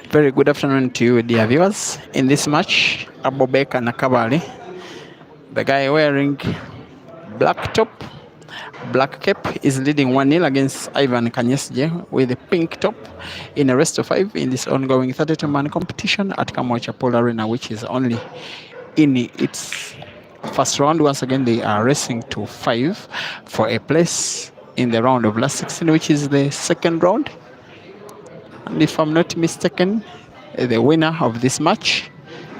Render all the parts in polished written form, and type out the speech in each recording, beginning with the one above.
Very good afternoon to you, dear viewers. In this match, Abubakar Nakabaale, the guy wearing black top, black cap, is leading 1-0 against Ivan Kanyesigye with a pink top in a rest of 5 in this ongoing 32-man competition at KAMWOKYA Pool Arena, which is only in its first round. Once again, they are racing to 5 for a place in the round of last 16, which is the second round. And if I'm not mistaken, the winner of this match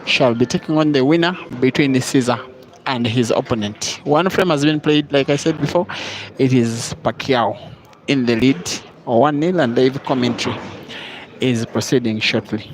shall be taking on the winner between Caesar and his opponent. One frame has been played, like I said before. It is Paquiao in the lead, 1-0, and live commentary is proceeding shortly.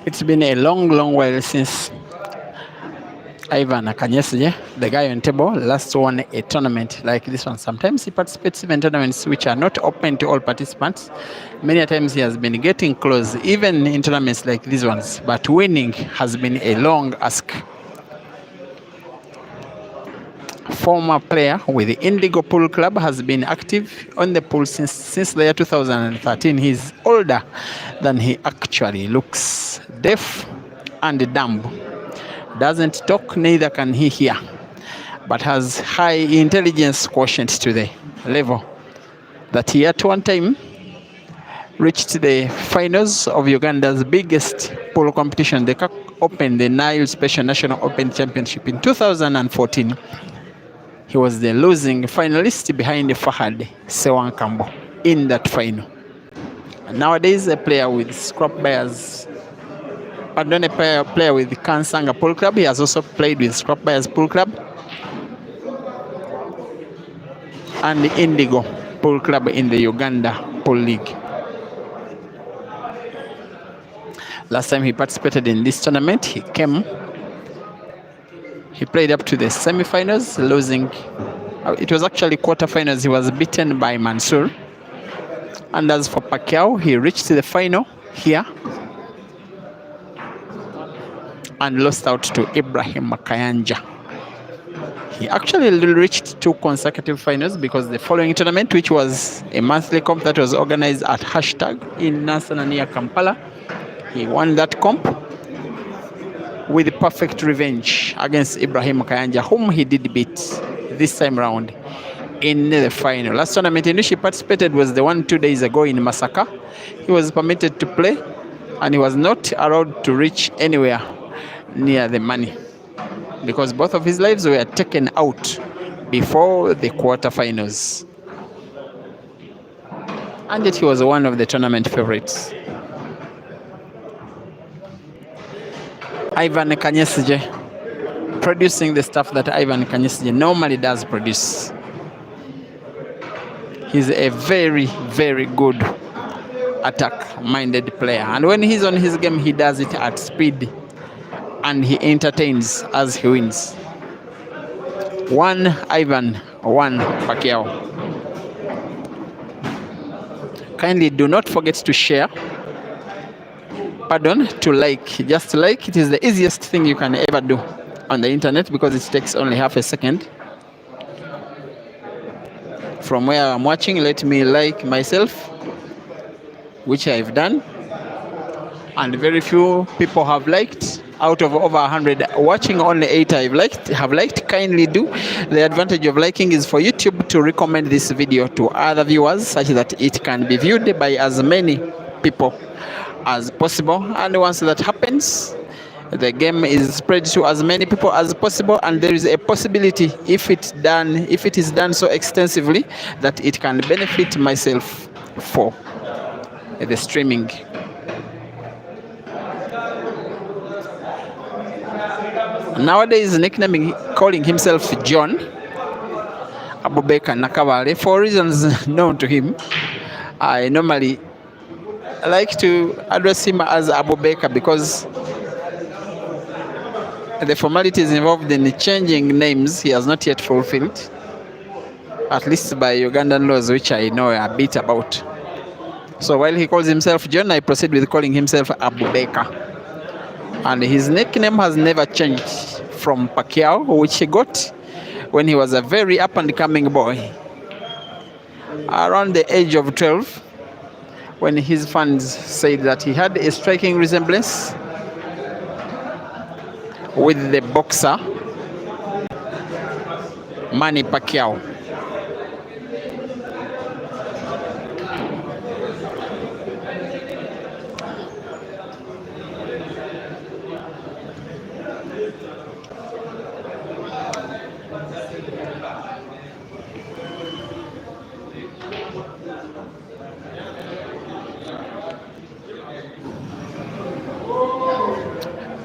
It's been a long, long while since Ivan Kanyesigye, the guy on table, last won a tournament like this one. Sometimes he participates in tournaments which are not open to all participants. Many times he has been getting close, even in tournaments like these ones. But winning has been a long ask. Former player with the Indigo Pool Club has been active on the pool since the year 2013. He's older than he actually looks. Deaf and dumb. Doesn't talk, neither can he hear, but has high intelligence quotient to the level that he at one time reached the finals of Uganda's biggest polo competition, the Open, the Nile Special National Open Championship in 2014. He was the losing finalist behind Fahad Sewankambo in that final. And nowadays, a player with Scrap Bears, pardon, a player with Kansanga Pool Club. He has also played with Scrap Bears Pool Club and the Indigo Pool Club in the Uganda Pool League. Last time he participated in this tournament, he played up to the semi-finals, losing. It was actually quarter-finals. He was beaten by Mansour. And as for Paquiao, he reached the final here and lost out to Ibrahim Kayanja. He actually reached 2 consecutive finals because the following tournament, which was a monthly comp that was organized at Hashtag in Nansana near Kampala, he won that comp with perfect revenge against Ibrahim Kayanja, whom he did beat this time round in the final. Last tournament in which he participated was the one 2 days ago in Masaka. He was permitted to play and he was not allowed to reach anywhere near the money because both of his lives were taken out before the quarterfinals. And yet he was one of the tournament favorites. Ivan Kanyesigye, producing the stuff that Ivan Kanyesigye normally does produce. He's a very, very good attack-minded player. And when he's on his game, he does it at speed. And he entertains as he wins. 1 Ivan, 1 Paquiao. Kindly do not forget to share. Pardon, to like. Just like. It is the easiest thing you can ever do on the internet because it takes only half a second. From where I'm watching, let me like myself, which I've done. And very few people have liked. Out of over 100 watching, only 8 have liked. Kindly do. The advantage of liking is for YouTube to recommend this video to other viewers such that it can be viewed by as many people as possible. And once that happens, the game is spread to as many people as possible, and there is a possibility, if it is done so extensively, that it can benefit myself for the streaming. Nowadays, calling himself John Abubakar Nakabaale for reasons known to him. I normally like to address him as Abubakar because the formalities involved in changing names he has not yet fulfilled, at least by Ugandan laws, which I know a bit about. So while he calls himself John, I proceed with calling himself Abubakar. And his nickname has never changed from Paquiao, which he got when he was a very up-and-coming boy. Around the age of 12, when his fans said that he had a striking resemblance with the boxer Manny Paquiao.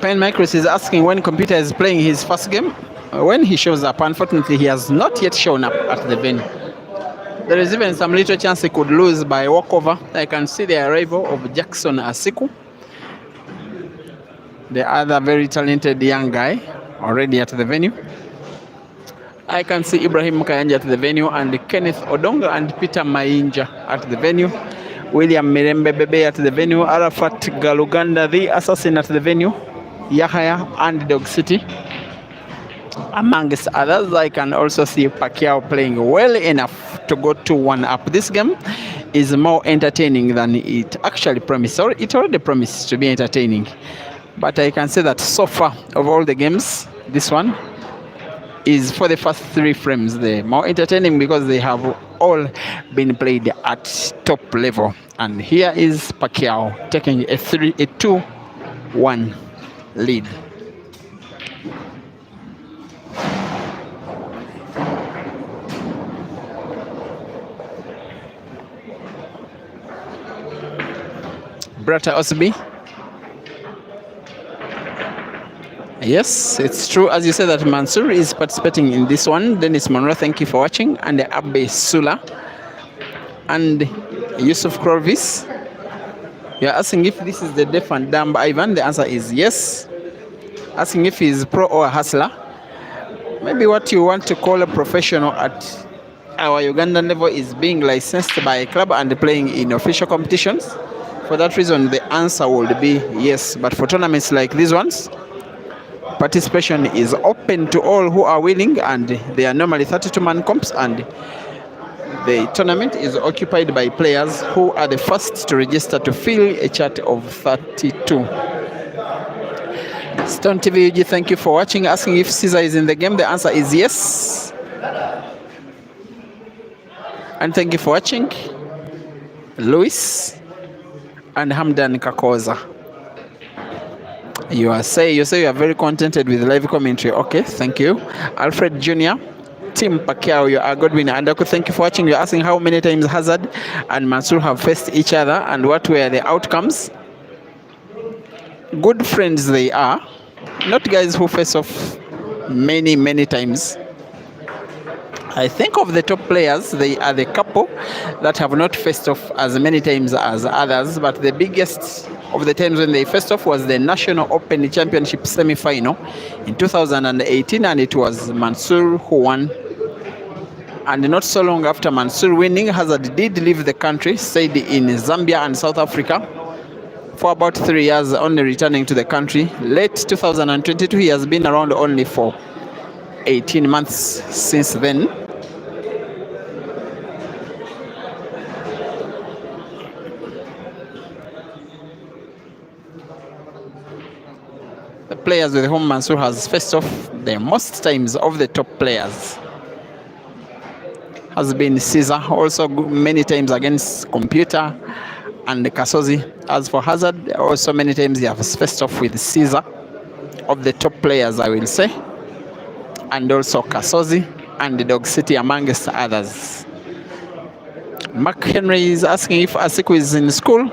Pen Micros is asking when Computer is playing his first game, when he shows up. Unfortunately, he has not yet shown up at the venue. There is even some little chance he could lose by walkover. I can see the arrival of Jackson Asiku. the other very talented young guy, already at the venue. I can see Ibrahim Kayanja at the venue, and Kenneth Odonga and Peter Mainja at the venue. William Mirembe Bebe at the venue. Arafat Galuganda, the assassin, at the venue. Yahya and Dog City. Amongst others, I can also see Paquiao playing well enough to go 2-1 up. This game is more entertaining than it actually promised. Or it already promised to be entertaining. But I can say that so far, of all the games, this one is, for the first 3 frames, the more entertaining because they have all been played at top level. And here is Paquiao taking a 2-1 lead. Brata Osby. Yes, it's true, as you said, that Mansour is participating in this one. Dennis Monroe, thank you for watching. And Abbe Sula and Yusuf Krovis. You're asking if this is the deaf and dumb Ivan. The answer is yes. Asking if he's pro or a hustler. Maybe what you want to call a professional at our Ugandan level is being licensed by a club and playing in official competitions. For that reason, the answer would be yes. But for tournaments like these ones, participation is open to all who are willing, and they are normally 32-man comps, and the tournament is occupied by players who are the first to register to fill a chart of 32. Stone TV UG, thank you for watching. Asking if Caesar is in the game. The answer is yes. And thank you for watching. Luis and Hamdan Kakoza. You say you are very contented with live commentary. Okay, thank you. Alfred Jr., Team Paquiao, you are Godwin Andaku, thank you for watching. You're asking how many times Hazard and Mansour have faced each other and what were the outcomes. Good friends they are, not guys who face off many times. I think of the top players, they are the couple that have not faced off as many times as others, but the biggest of the times when they faced off was the National Open Championship semi-final in 2018, and it was Mansour who won. And not so long after Mansour winning, Hazard did leave the country, stayed in Zambia and South Africa for about 3 years, only returning to the country. Late 2022, he has been around only for 18 months since then. The players with whom Mansour has faced off the most times of the top players has been Caesar, also many times against Computer and Kasozi. As for Hazard, also many times he has faced off with Caesar, of the top players I will say, and also Kasozi and Dog City amongst others. Mark Henry is asking if Asiku is in school.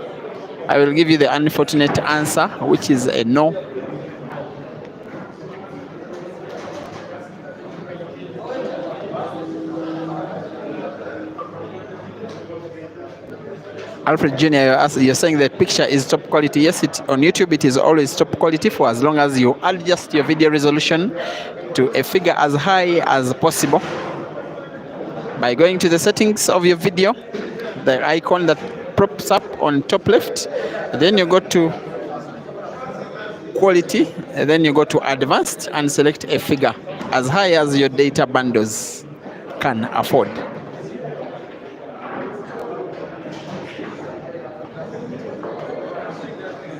I will give you the unfortunate answer, which is a no. Alfred Jr., you're saying the picture is top quality. Yes, on YouTube it is always top quality for as long as you adjust your video resolution to a figure as high as possible by going to the settings of your video, the icon that props up on top left, then you go to quality, and then you go to advanced and select a figure as high as your data bundles can afford.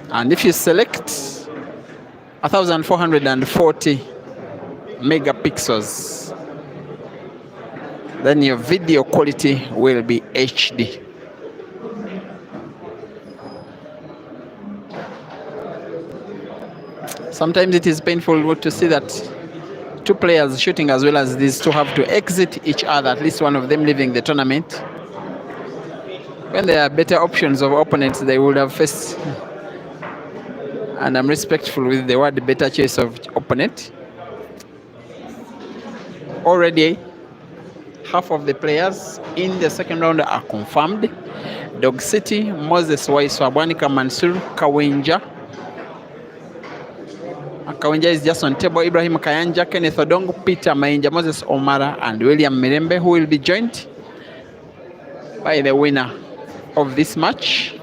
And if you select 1440 megapixels, then your video quality will be HD. Sometimes it is painful to see that two players shooting as well as these two have to exit each other, at least one of them leaving the tournament. When there are better options of opponents, they would have faced. And I'm respectful with the word better choice of opponent. Already, half of the players in the second round are confirmed. Dog City, Moses Waiswa, Bwanika Mansour, Kawenja, Kawenja is just on table. Ibrahim Kayanja, Kenneth Odong, Peter Mainja, Moses Omara, and William Mirembe, who will be joined by the winner of this match.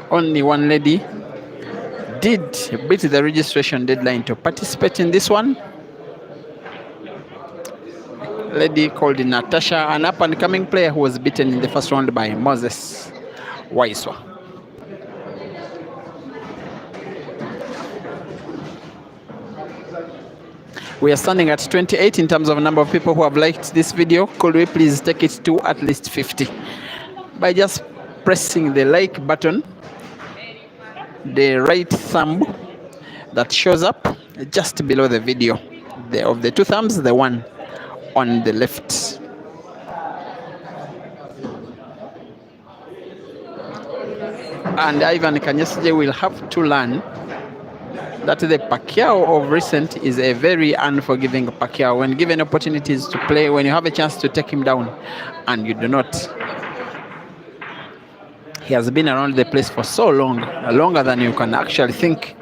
Only one lady did beat the registration deadline to participate in this one. Lady called Natasha, an up-and-coming player who was beaten in the first round by Moses Waiswa. We are standing at 28 in terms of number of people who have liked this video. Could we please take it to at least 50 by just pressing the like button, the right thumb that shows up just below the video. Of the two thumbs, the one on the left. And Ivan Kanyesigye will have to learn that the Paquiao of recent is a very unforgiving Paquiao. When given opportunities to play, when you have a chance to take him down and you do not. He has been around the place for so long, longer than you can actually think.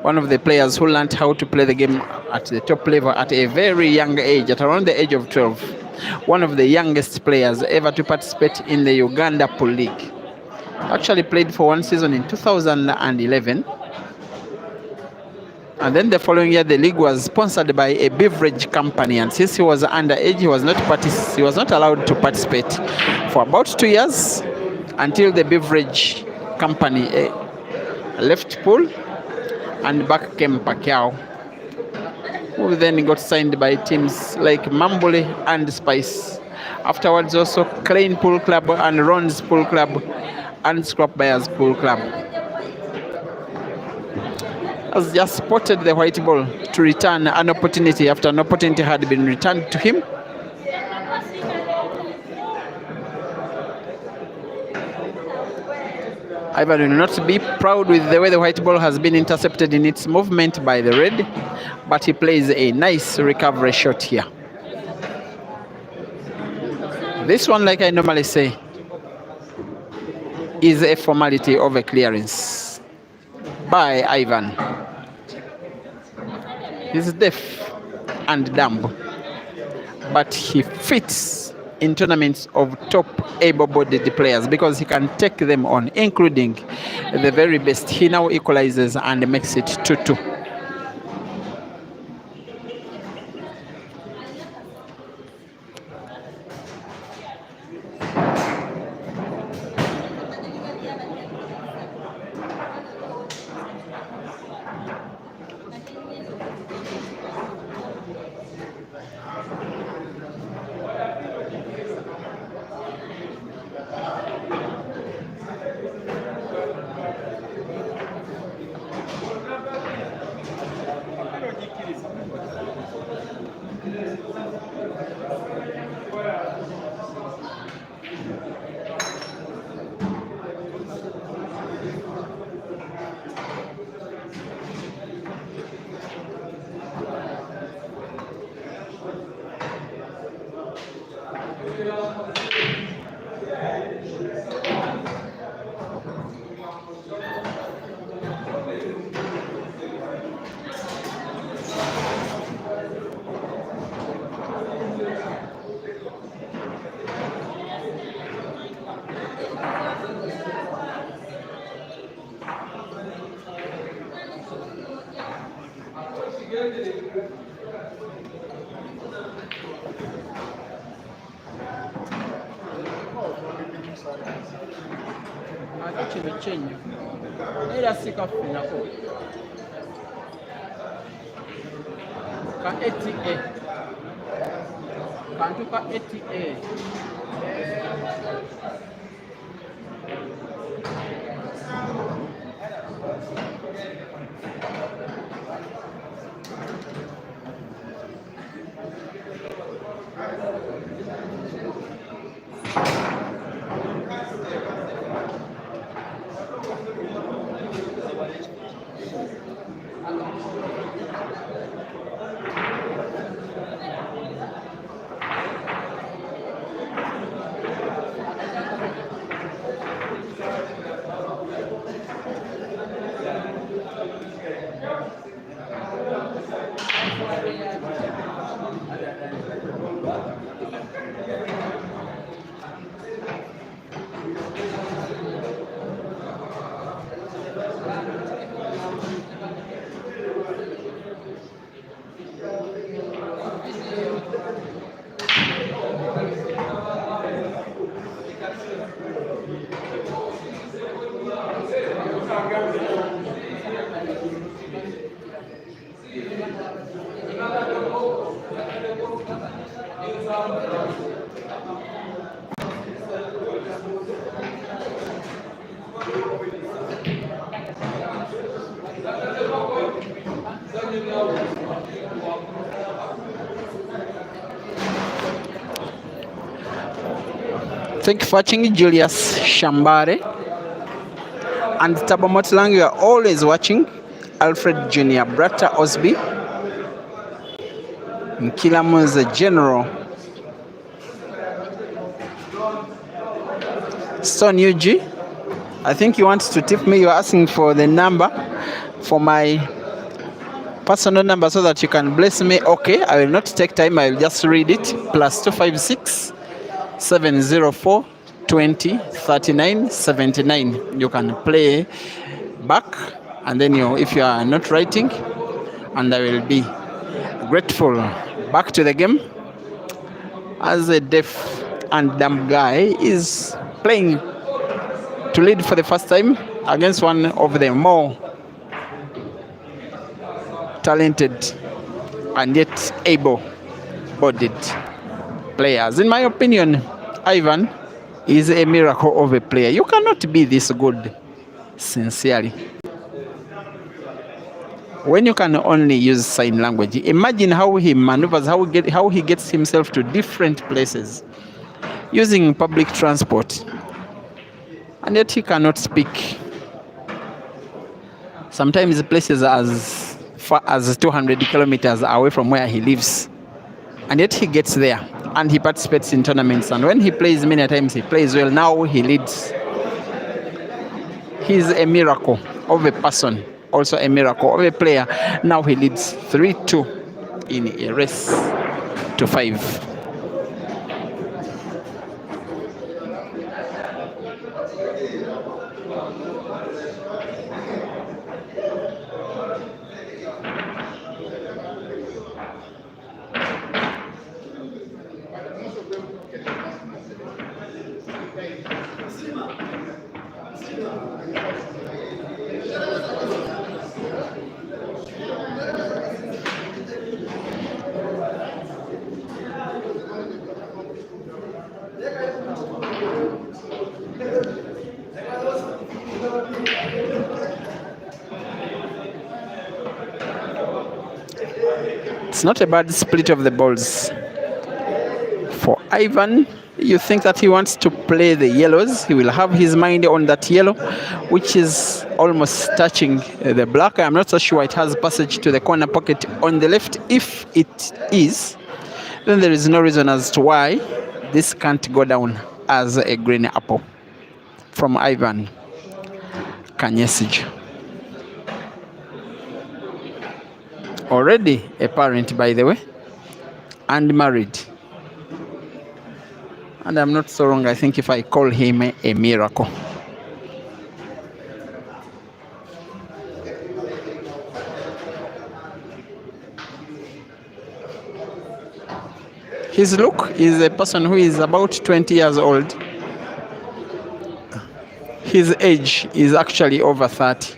One of the players who learned how to play the game at the top level at a very young age, at around the age of 12. One of the youngest players ever to participate in the Uganda Pool League. Actually played for one season in 2011. And then the following year, the league was sponsored by a beverage company. And since he was underage, he was not allowed to participate for about 2 years until the beverage company left pool, and back came Paquiao, who then got signed by teams like Mambule and Spice. Afterwards, also Klein Pool Club and Ron's Pool Club and Scrap Buyers Pool Club. Has just spotted the white ball to return an opportunity after an opportunity had been returned to him. Ivan will not be proud with the way the white ball has been intercepted in its movement by the red, but he plays a nice recovery shot here. This one, like I normally say, is a formality of a clearance by Ivan. He's deaf and dumb, but he fits in tournaments of top able-bodied players because he can take them on, including the very best. He now equalizes and makes it 2-2. Era sikafunako ka ATA kantu ka ATA Thank you for watching. Julius Shambare and Tabamotlang, you are always watching. Alfred Jr. Brata Osby, Nkilamu's General, Stone UG. I think you want to tip me. You're asking for the number, for my personal number, so that you can bless me. Okay, I will not take time. I will just read it. +256 704 20 39 79. You can play back, and then if you are not writing, and I will be grateful. Back to the game, as a deaf and dumb guy is playing to lead for the first time against one of the more talented and yet able-bodied players. In my opinion, Ivan is a miracle of a player. You cannot be this good, sincerely, when you can only use sign language. Imagine how he maneuvers, how he gets himself to different places using public transport, and yet he cannot speak. Sometimes places as far as 200 kilometers away from where he lives, and yet he gets there, and he participates in tournaments, and when he plays, many times he plays well. Now he leads. He's a miracle of a person, also a miracle of a player. Now he leads 3-2 in a race to 5. It's not a bad split of the balls for Ivan. You think that he wants to play the yellows. He will have his mind on that yellow, which is almost touching the black. I'm not so sure it has passage to the corner pocket on the left. If it is, then there is no reason as to why this can't go down as a green apple from Ivan Kanyesigye. Already a parent, by the way, and married. And I'm not so wrong, I think, if I call him a miracle. His look is a person who is about 20 years old. His age is actually over 30.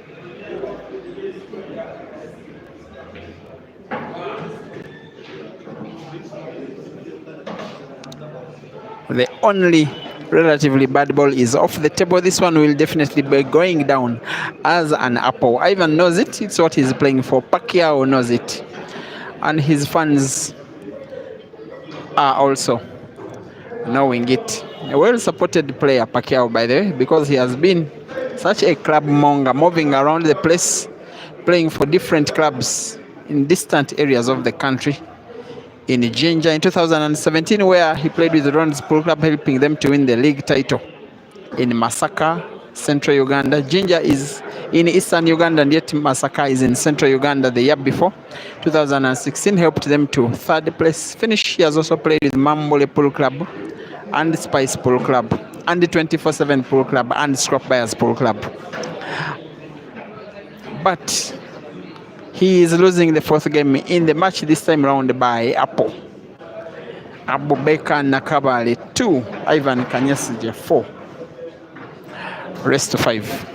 The only relatively bad ball is off the table. This one will definitely be going down as an apple. Ivan knows it. It's what he's playing for. Paquiao knows it. And his fans are also knowing it. A well-supported player, Paquiao, by the way, because he has been such a club monger, moving around the place, playing for different clubs in distant areas of the country. In Jinja in 2017, where he played with the Ron's Pool Club, helping them to win the league title. In Masaka, Central Uganda. Ginger is in Eastern Uganda, and yet Masaka is in Central Uganda. The year before, 2016, helped them to third place finish. He has also played with Mambole Pool Club and Spice Pool Club and the 24/7 Pool Club and Scrap Buyers Pool Club. But he is losing the fourth game in the match this time round by Apple. Abubakar Nakabaale 2, Ivan Kanyesigye 4. Rest to 5.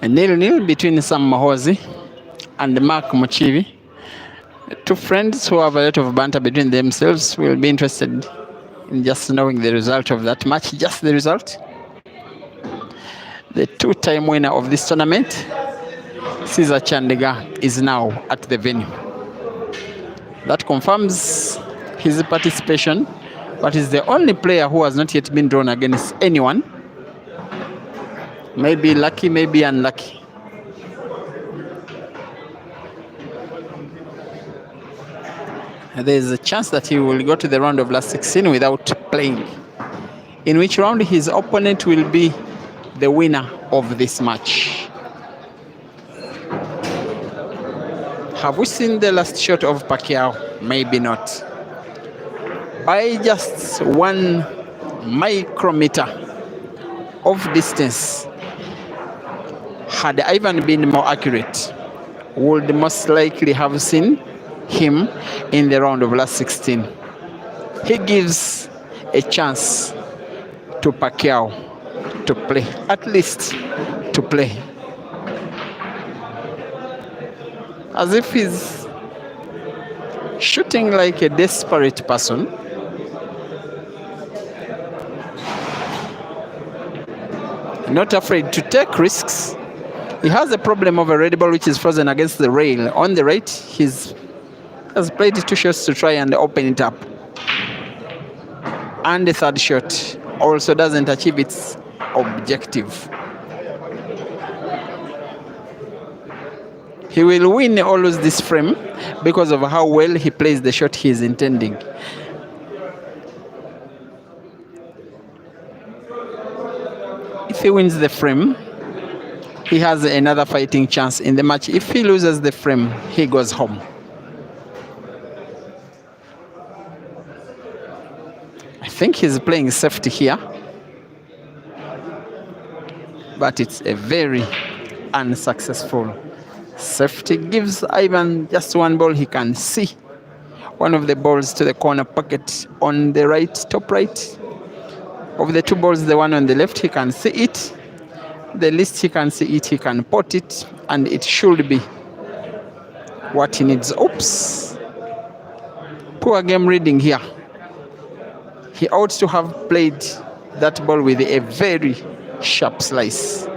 A 0-0 between Sam Mahozi and Mark Muchivi. Two friends who have a lot of banter between themselves. Will be interested in just knowing the result of that match. Just the result. The two-time winner of this tournament, Caesar Chandega, is now at the venue. That confirms his participation, but is the only player who has not yet been drawn against anyone. Maybe lucky, maybe unlucky. There's a chance that he will go to the round of last 16 without playing, in which round his opponent will be the winner of this match. Have we seen the last shot of Paquiao? Maybe not. By just 1 micrometer of distance, had Ivan been more accurate, would most likely have seen him in the round of last 16. He gives a chance to Paquiao to play, at least to play. As if he's shooting like a desperate person. Not afraid to take risks. He has a problem of a red ball which is frozen against the rail. On the right, he has played 2 shots to try and open it up. And the third shot also doesn't achieve its objective. He will win or lose this frame because of how well he plays the shot he is intending. If he wins the frame, he has another fighting chance in the match. If he loses the frame, he goes home. I think he's playing safety here, but it's a very unsuccessful safety. Gives Ivan just 1 ball. He can see one of the balls to the corner pocket on the right, top right. Of the 2 balls, the one on the left, he can see it. The least he can see it, he can pot it, and it should be what he needs. Oops. Poor game reading here. He ought to have played that ball with a very sharp slice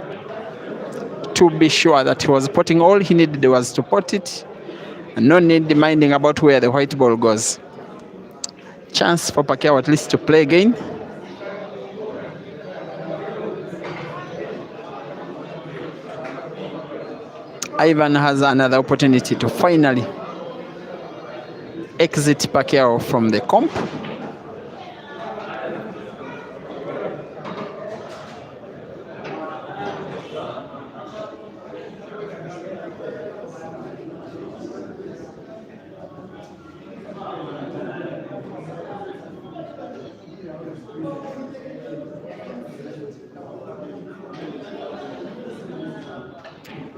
to be sure that he was potting. All he needed was to pot it, and no need minding about where the white ball goes. Chance for Paquiao at least to play again. Ivan has another opportunity to finally exit Paquiao from the comp.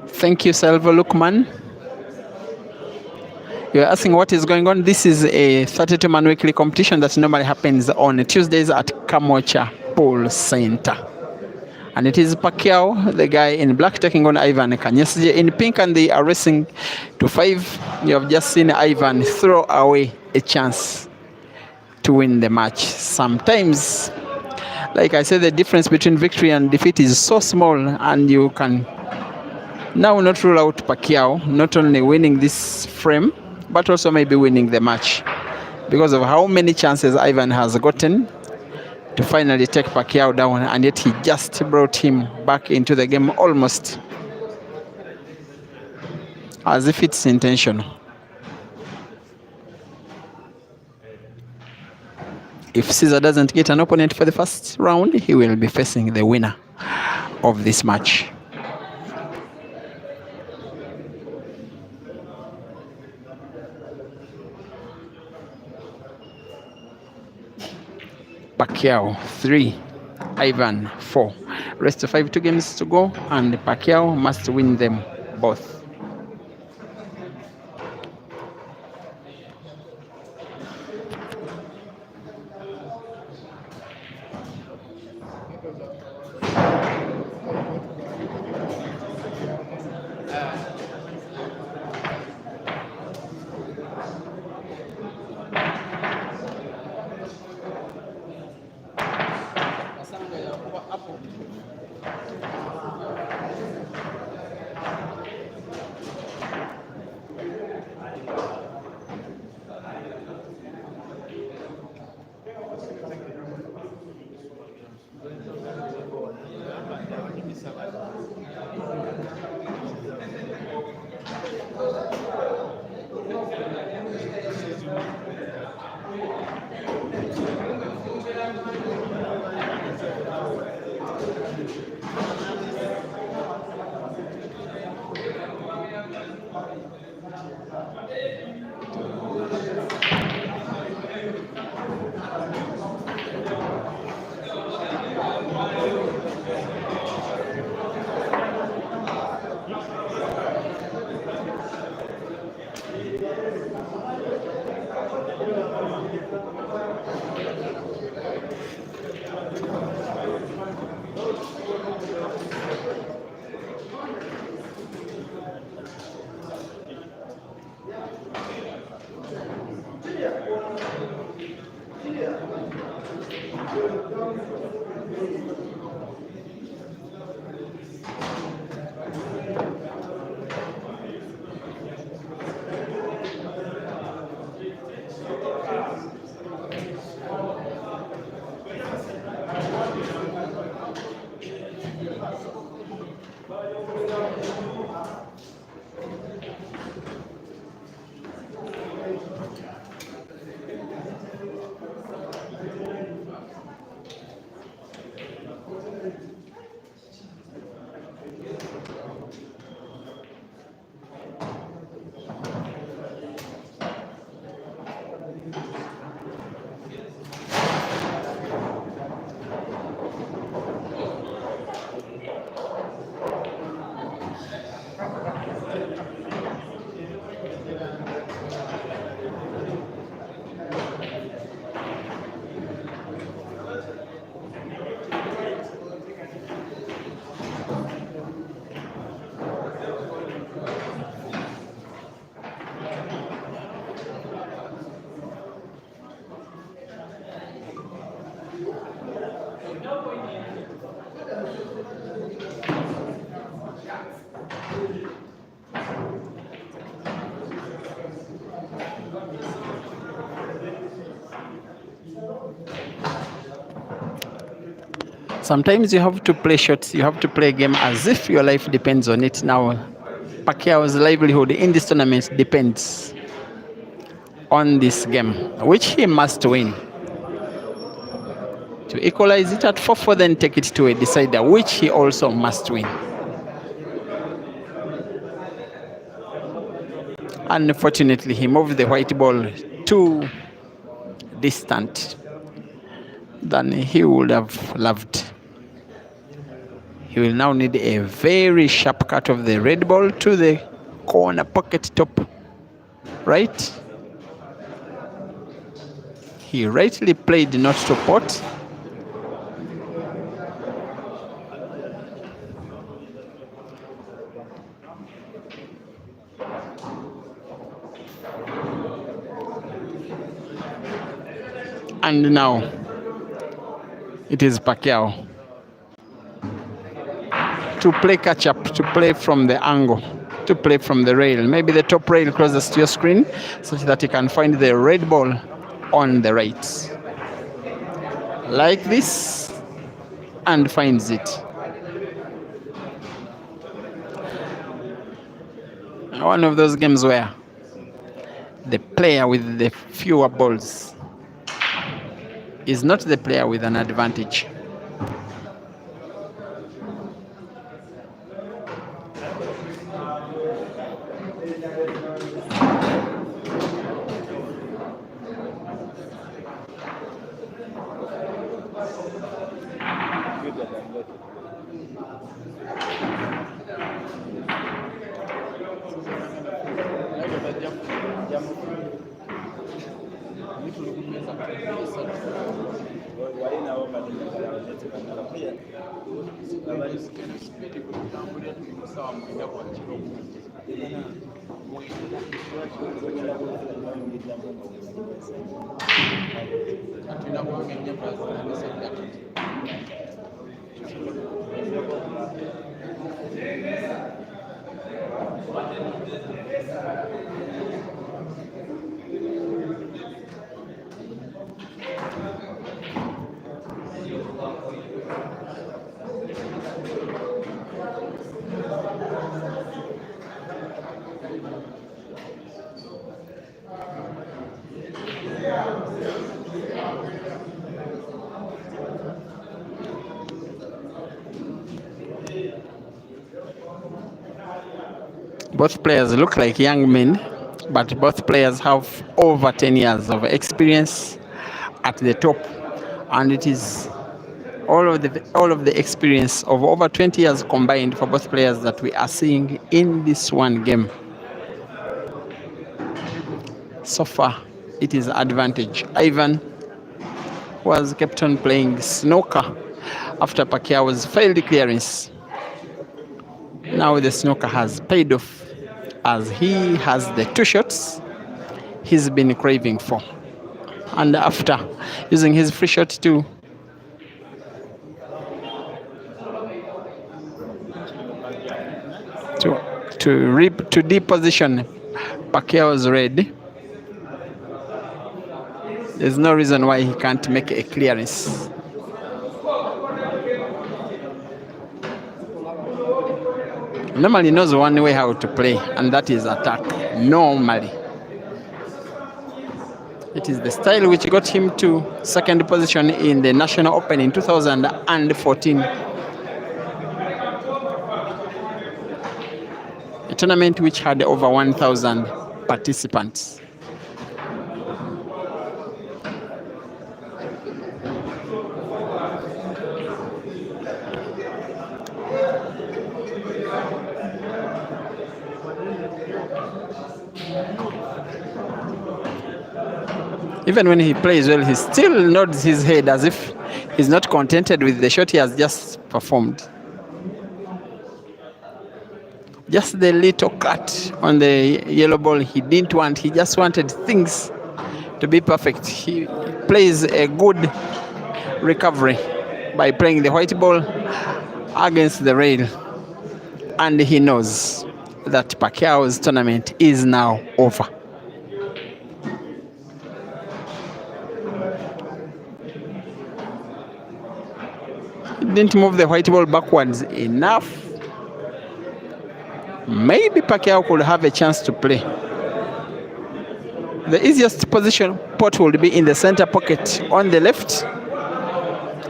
Thank you, Salvo Lukman. You're asking what is going on. This is a 32-man weekly competition that normally happens on Tuesdays at KAMWOKYA Pool Center. And it is Paquiao, the guy in black, taking on Ivan Kanyesigye in pink, and they are racing to 5. You have just seen Ivan throw away a chance to win the match. Sometimes, like I said, the difference between victory and defeat is so small, and you can now not rule out Paquiao not only winning this frame, but also maybe winning the match because of how many chances Ivan has gotten to finally take Paquiao down, and yet he just brought him back into the game almost as if it's intentional. If Caesar doesn't get an opponent for the first round, he will be facing the winner of this match. Paquiao 3, Ivan 4. Rest of 5, 2 games to go, and Paquiao must win them both. Sometimes you have to play shots, you have to play a game as if your life depends on it. Now, Paquiao's livelihood in this tournament depends on this game, which he must win to equalize it at 4-4, then take it to a decider, which he also must win. Unfortunately, he moved the white ball too distant than he would have loved. He will now need a very sharp cut of the red ball to the corner pocket top right. He rightly played not to pot. And now it is Paquiao to play catch up, to play from the angle, to play from the rail, maybe the top rail closest to your screen, such that you can find the red ball on the right. Like this, and finds it. One of those games where the player with the fewer balls is not the player with an advantage. Both players look like young men, but both players have over 10 years of experience at the top, and it is all of the experience of over 20 years combined for both players that we are seeing in this one game. So far, it is advantage. Ivan was kept on playing snooker after Paquiao's failed clearance. Now the snooker has paid off, as he has the 2 shots he's been craving for. And after using his free shot to deposition Paquiao's red, there's no reason why he can't make a clearance. Normally knows one way how to play, and that is attack. Normally. It is the style which got him to second position in the National Open in 2014. A tournament which had over 1,000 participants. Even when he plays well, he still nods his head as if he's not contented with the shot he has just performed. Just the little cut on the yellow ball he didn't want. He just wanted things to be perfect. He plays a good recovery by playing the white ball against the rail. And he knows that Paquiao's tournament is now over. Didn't move the white ball backwards enough. Maybe Paquiao could have a chance to play. The easiest position pot will be in the center pocket on the left.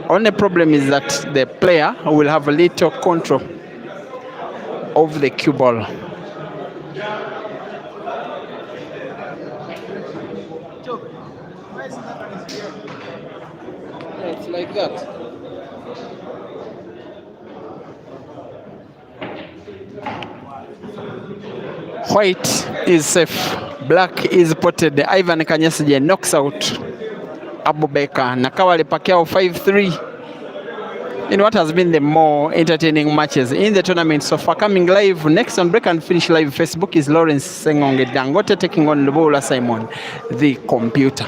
Only problem is that the player will have a little control of the cue ball. It's like that. White is safe. Black is potted. Ivan Kanyesigye knocks out Abubakar. Nakabaale Paquiao 5-3 in what has been the more entertaining matches in the tournament so far. Coming live next on Break and Finish Live Facebook is Lawrence Sengonge Dangote taking on Lubola Simon, the computer.